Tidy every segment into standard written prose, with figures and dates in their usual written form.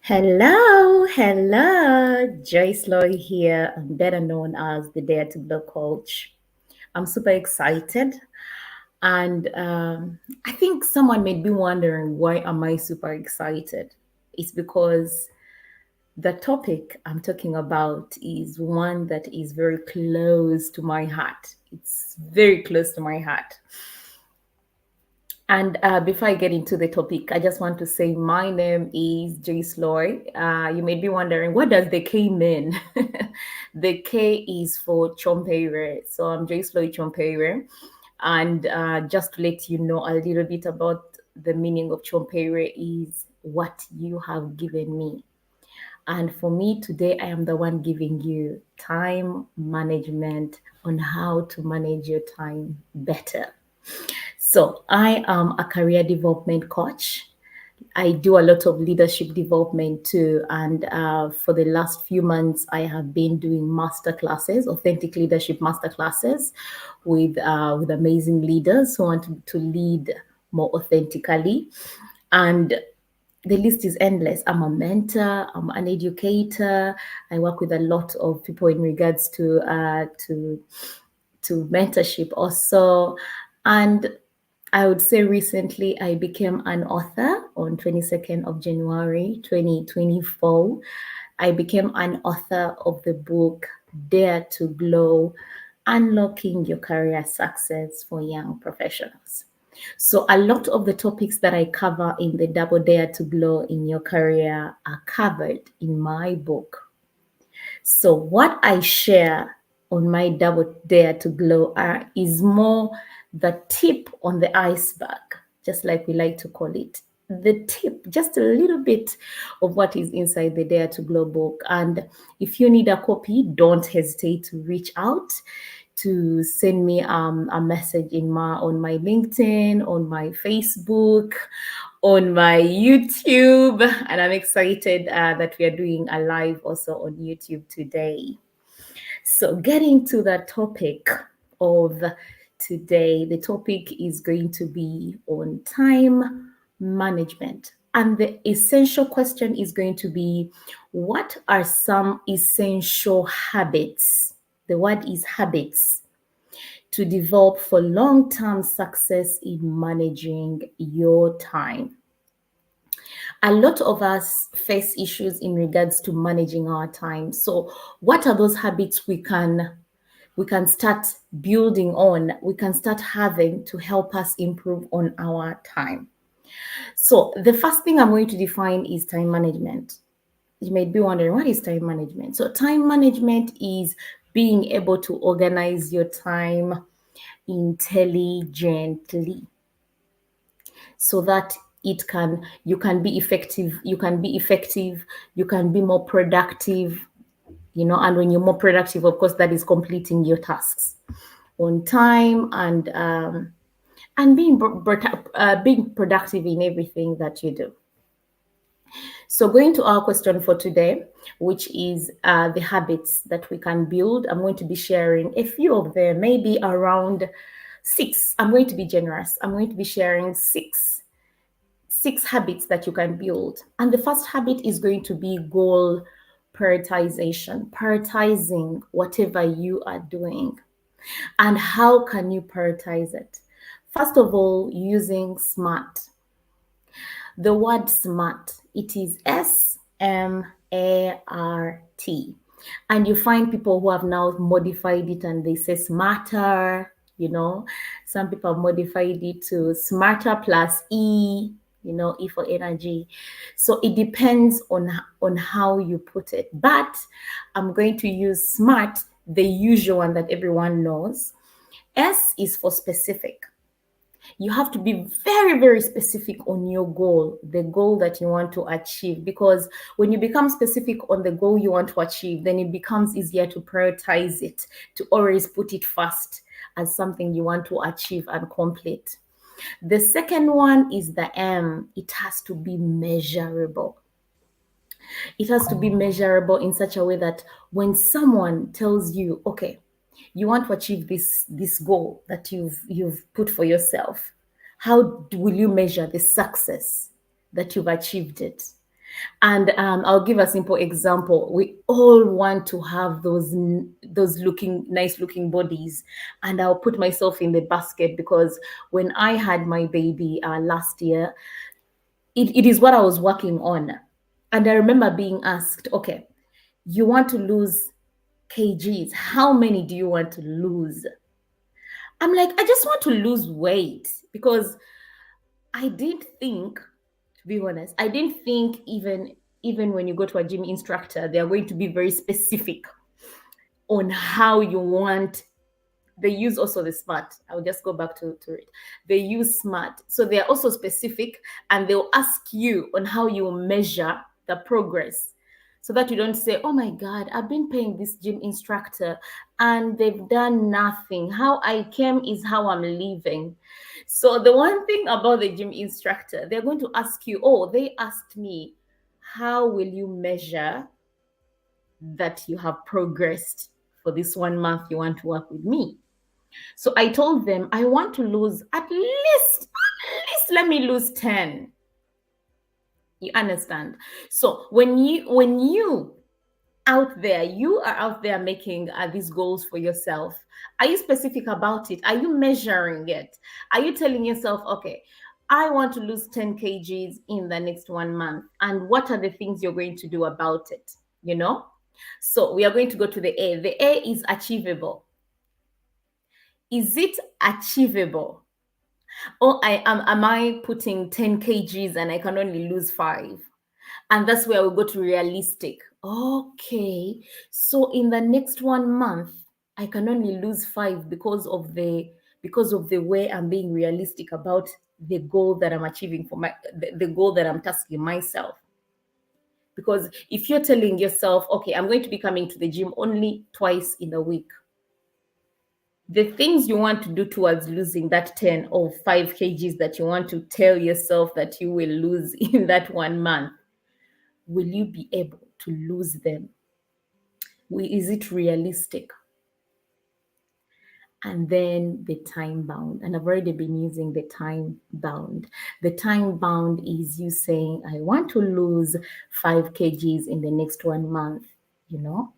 Hello, Joyceloy here. I'm better known as the Dare to Blow coach. I'm super excited, and I think someone may be wondering why am I super excited? It's because the topic I'm talking about is one that is very close to my heart. It's very close to my heart. And before I get into the topic, I just want to say my name is Joyceloy. You may be wondering, what does the K mean? The K is for Kyompire. So I'm Joyceloy Kyompire. And just to let you know a little bit about the meaning of Kyompire is what you have given me. And for me today, I am the one giving you time management on how to manage your time better. So, I am a career development coach. I do a lot of leadership development too. And for the last few months, I have been doing master classes, authentic leadership master classes with amazing leaders who want to lead more authentically. And the list is endless. I'm a mentor, I'm an educator. I work with a lot of people in regards to mentorship also. And I would say recently I became an author on 22nd of January 2024. I became an author of the book Dare to Glow: Unlocking Your Career Success for Young Professionals. So a lot of the topics that I cover in the Double Dare to Glow in Your Career are covered in my book. So what I share on my Double Dare to Glow is more the tip on the iceberg, just like we like to call it. The tip, just a little bit of what is inside the Dare to Glow book. And if you need a copy, don't hesitate to reach out to send me a message on my LinkedIn, on my Facebook, on my YouTube, and I'm excited that we are doing a live also on YouTube today. So, getting to the topic of today, the topic is going to be on time management. And the essential question is going to be, what are some essential habits? The word is habits to develop for long-term success in managing your time. A lot of us face issues in regards to managing our time. So what are those habits we can start building on, we can start having to help us improve on our time? So the first thing I'm going to define is time management. You may be wondering, what is time management? So time management is being able to organize your time intelligently so that you can be effective, you can be more productive, and when you're more productive, of course, that is completing your tasks on time and being productive in everything that you do. So going to our question for today, which is the habits that we can build. I'm going to be sharing a few of them, maybe around 6. I'm going to be generous. I'm going to be sharing six habits that you can build. And the first habit is going to be goal prioritization, prioritizing whatever you are doing. And how can you prioritize it? First of all, using SMART. The word SMART, it is SMART. And you find people who have now modified it and they say smarter, Some people have modified it to smarter plus E, E for energy. So it depends on how you put it. But I'm going to use SMART, the usual one that everyone knows. S is for specific. You have to be very, very specific on your goal, the goal that you want to achieve. Because when you become specific on the goal you want to achieve, then it becomes easier to prioritize it, to always put it first as something you want to achieve and complete. The second one is the M. It has to be measurable. It has to be measurable in such a way that when someone tells you, okay, you want to achieve this goal that you've put for yourself, how will you measure the success that you've achieved it? And I'll give a simple example. We all want to have those nice looking bodies, and I'll put myself in the basket because when I had my baby last year, it is what I was working on. And I remember being asked, okay, you want to lose kgs. How many do you want to lose? I'm like, I just want to lose weight because I didn't think, to be honest, I didn't think even when you go to a gym instructor, they are going to be very specific on how you want. They use also the SMART. I'll just go back to it. They use SMART. So they are also specific, and they'll ask you on how you measure the progress, so that you don't say, oh my God, I've been paying this gym instructor and they've done nothing. How I came is how I'm leaving. So the one thing about the gym instructor, they're going to ask you, oh, they asked me, how will you measure that you have progressed for this 1 month you want to work with me? So I told them, I want to lose at least let me lose 10. You understand? So when you out there, you are out there making these goals for yourself. Are you specific about it? Are you measuring it? Are you telling yourself, okay, I want to lose 10 kgs in the next 1 month, and what are the things you're going to do about it? You know? So we are going to go to the A. The A is achievable. Is it achievable? Or am I putting 10 kgs and I can only lose 5? And that's where we go to realistic. Okay, so in the next 1 month, I can only lose 5 because of the way I'm being realistic about the goal that I'm achieving for the goal that I'm tasking myself. Because if you're telling yourself, okay, I'm going to be coming to the gym only twice in a week, the things you want to do towards losing that 10 or 5 kgs that you want to tell yourself that you will lose in that 1 month, will you be able to lose them? Is it realistic? And then the time bound. And I've already been using the time bound. The time bound is you saying, I want to lose 5 kgs in the next 1 month, you know?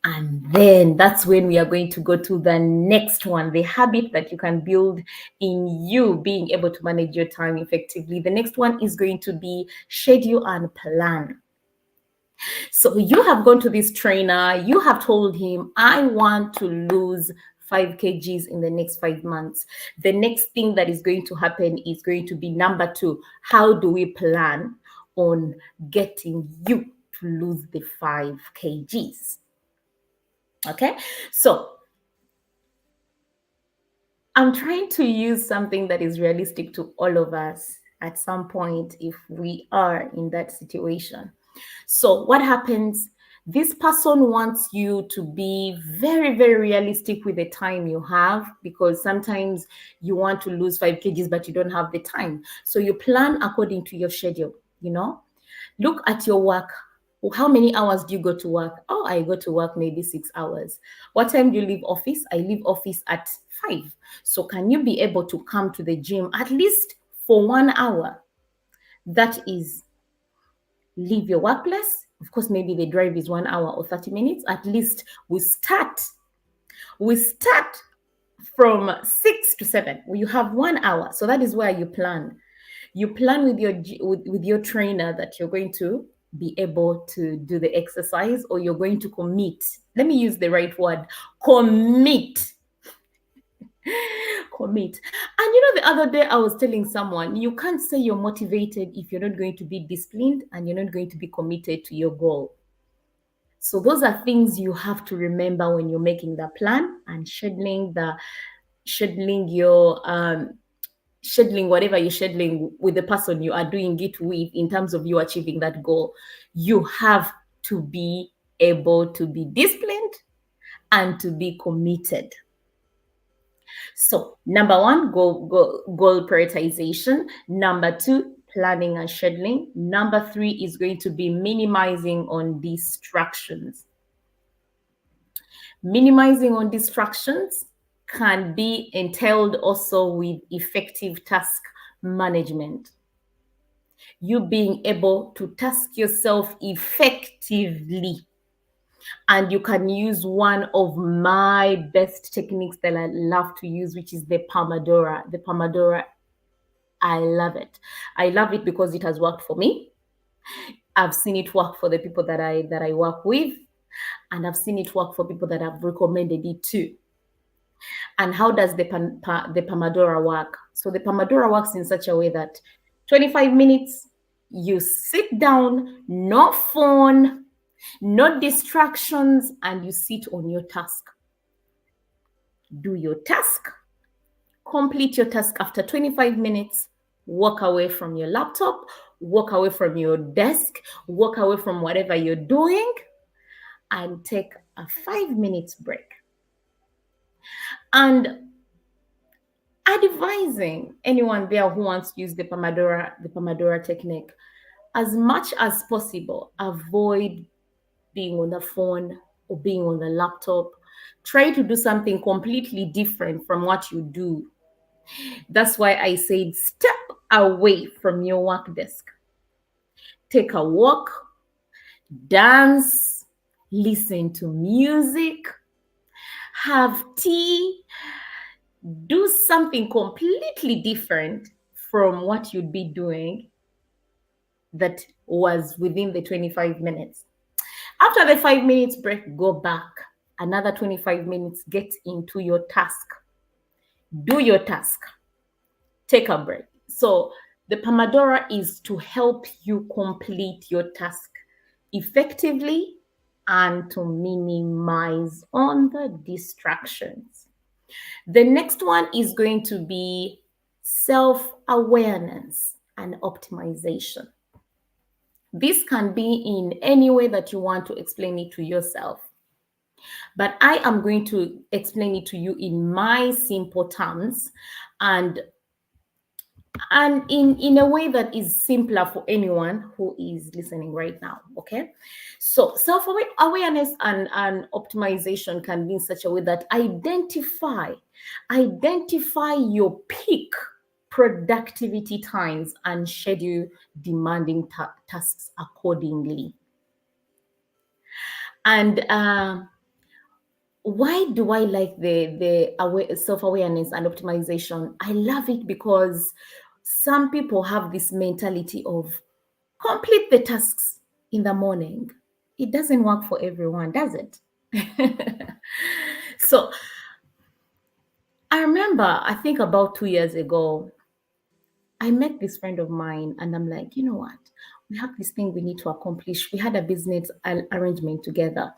And then that's when we are going to go to the next one, the habit that you can build in you being able to manage your time effectively. The next one is going to be schedule and plan. So you have gone to this trainer, you have told him, I want to lose 5 kgs in the next 5 months. The next thing that is going to happen is going to be number 2. How do we plan on getting you to lose the 5 kgs? Okay, so I'm trying to use something that is realistic to all of us at some point if we are in that situation. So what happens? This person wants you to be very, very realistic with the time you have, because sometimes you want to lose 5 kgs, but you don't have the time. So you plan according to your schedule, you know? Look at your work. How many hours do you go to work? Oh, I go to work maybe 6 hours. What time do you leave office? I leave office at 5. So can you be able to come to the gym at least for 1 hour? That is, leave your workplace. Of course, maybe the drive is 1 hour or 30 minutes. At least we start from 6 to 7. You have 1 hour. So that is where you plan. You plan with your trainer that you're going to be able to do the exercise, or you're going to commit. Let me use the right word, commit. Commit. And you know, the other day I was telling someone, you can't say you're motivated if you're not going to be disciplined and you're not going to be committed to your goal. So those are things you have to remember when you're making the plan and scheduling whatever you're scheduling with the person you are doing it with in terms of you achieving that goal. You have to be able to be disciplined and to be committed. So number 1, goal prioritization. Number 2, planning and scheduling. Number 3 is going to be minimizing on distractions. Minimizing on distractions can be entailed also with effective task management. you being able to task yourself effectively. And you can use one of my best techniques that I love to use, which is the Pomodoro. The Pomodoro, I love it. I love it because it has worked for me. I've seen it work for the people that I work with, and I've seen it work for people that have recommended it too. And how does the Pomodoro work? So the Pomodoro works in such a way that 25 minutes, you sit down, no phone, no distractions, and you sit on your task. Do your task, complete your task after 25 minutes, walk away from your laptop, walk away from your desk, walk away from whatever you're doing, and take a 5 minutes break. And advising anyone there who wants to use the Pomodoro technique, as much as possible, avoid being on the phone or being on the laptop. Try to do something completely different from what you do. That's why I said step away from your work desk. Take a walk, dance, listen to music, have tea, do something completely different from what you'd be doing that was within the 25 minutes. After the 5 minutes break, go back. Another 25 minutes, get into your task. Do your task. Take a break. So the Pomodoro is to help you complete your task effectively and to minimize on the distractions. The next one is going to be self-awareness and optimization. This can be in any way that you want to explain it to yourself. But I am going to explain it to you in my simple terms and in a way that is simpler for anyone who is listening right now, okay? So self-awareness and optimization can be in such a way that identify your peak productivity times and schedule demanding tasks accordingly. And why do I like the self-awareness and optimization? I love it because some people have this mentality of complete the tasks in the morning. It doesn't work for everyone, does it? So I remember, I think about 2 years ago, I met this friend of mine and I'm like, you know what? We have this thing we need to accomplish. We had a business arrangement together.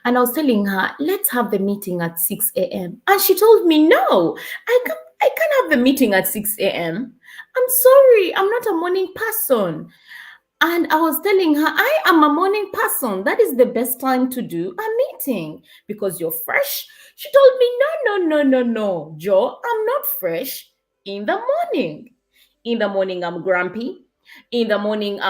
And I was telling her, let's have the meeting at 6 a.m. And she told me, no, I can't have the meeting at 6 a.m. I'm sorry, I'm not a morning person. And I was telling her, I am a morning person. That is the best time to do a meeting because you're fresh. She told me, no, Joe, I'm not fresh in the morning. In the morning, I'm grumpy. In the morning,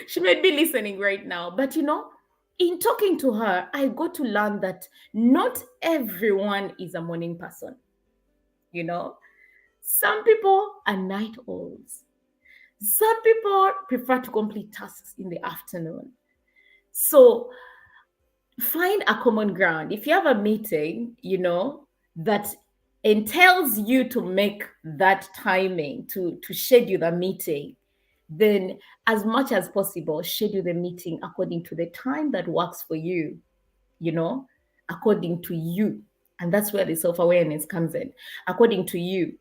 she may be listening right now. But, in talking to her, I got to learn that not everyone is a morning person. Some people are night owls. Some people prefer to complete tasks in the afternoon. So find a common ground. If you have a meeting, that entails you to make that timing, to schedule the meeting, then as much as possible, schedule the meeting according to the time that works for you, according to you. And that's where the self-awareness comes in, according to you.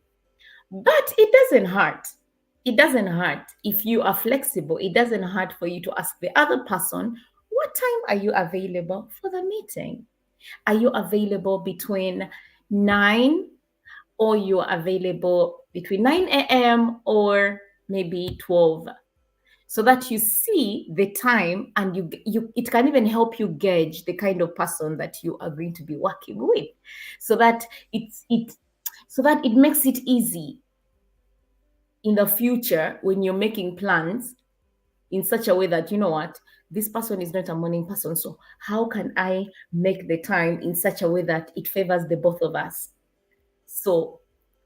But it doesn't hurt. It doesn't hurt if you are flexible. It doesn't hurt for you to ask the other person, what time are you available for the meeting? Are you available between 9 or you're available between 9 a.m. or maybe 12? So that you see the time and it can even help you gauge the kind of person that you are going to be working with, so that it makes it easy in the future when you're making plans in such a way that, you know what, this person is not a morning person. So how can I make the time in such a way that it favors the both of us? So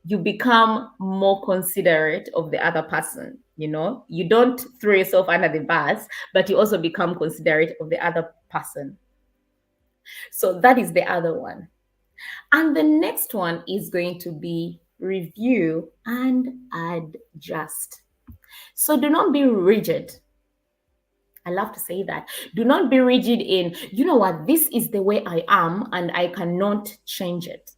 you become more considerate of the other person. You don't throw yourself under the bus, but you also become considerate of the other person. So that is the other one. And the next one is going to be review and adjust. So do not be rigid. I love to say that. Do not be rigid in, you know what, this is the way I am and I cannot change it.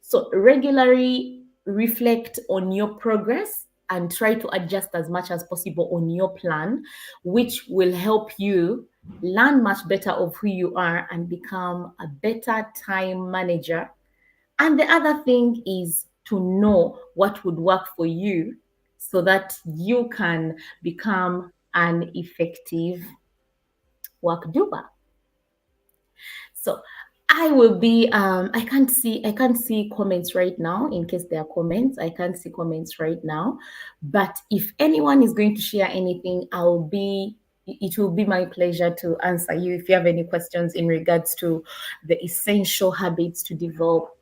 So regularly reflect on your progress and try to adjust as much as possible on your plan, which will help you learn much better of who you are and become a better time manager. And the other thing is to know what would work for you so that you can become an effective work doer. So I will be I can't see comments right now. In case there are comments, I can't see comments right now. But if anyone is going to share anything, it will be my pleasure to answer you if you have any questions in regards to the essential habits to develop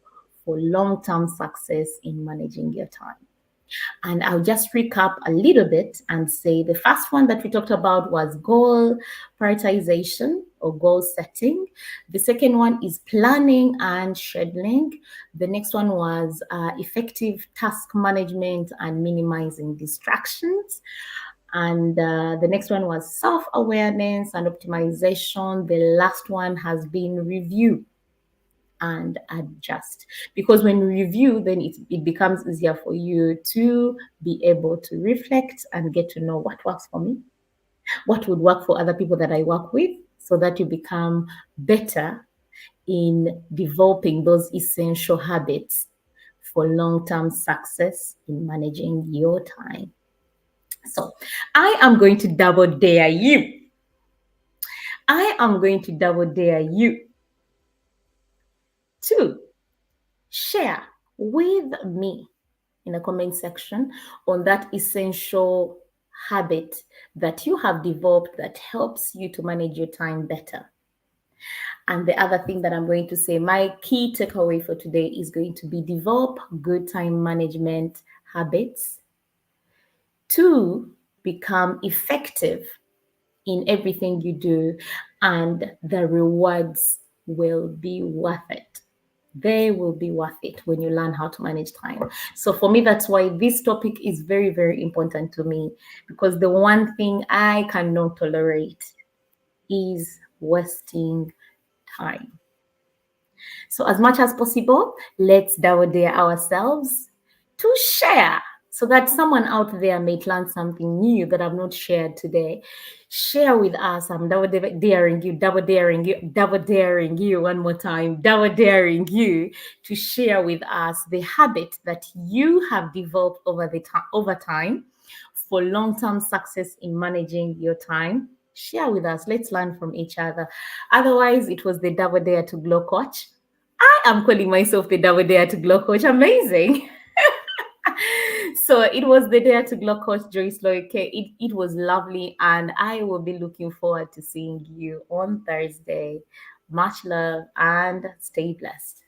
for long-term success in managing your time. And I'll just recap a little bit and say the first one that we talked about was goal prioritization or goal setting. The second one is planning and scheduling. The next one was effective task management and minimizing distractions. And the next one was self-awareness and optimization. The last one has been review and adjust, because when you review, then it becomes easier for you to be able to reflect and get to know what works for me, what would work for other people that I work with, so that you become better in developing those essential habits for long-term success in managing your time. So I am going to double dare you. I am going to double dare you to share with me in the comment section on that essential habit that you have developed that helps you to manage your time better. And the other thing that I'm going to say, my key takeaway for today is going to be develop good time management habits to become effective in everything you do, and the rewards will be worth it. They will be worth it when you learn how to manage time. So for me, that's why this topic is very, very important to me, because the one thing I cannot tolerate is wasting time. So as much as possible, let's double dare ourselves to share, so that someone out there may learn something new that I've not shared today. Share with us. I'm double daring you, double daring you, double daring you one more time, double daring you to share with us the habit that you have developed over time for long-term success in managing your time. Share with us. Let's learn from each other. Otherwise, it was the Double Dare to Glow Coach. I am calling myself the Double Dare to Glow Coach. Amazing. So it was the Dare to Glow Coach Joyceloy Kyompire. It was lovely, and I will be looking forward to seeing you on Thursday. Much love and stay blessed.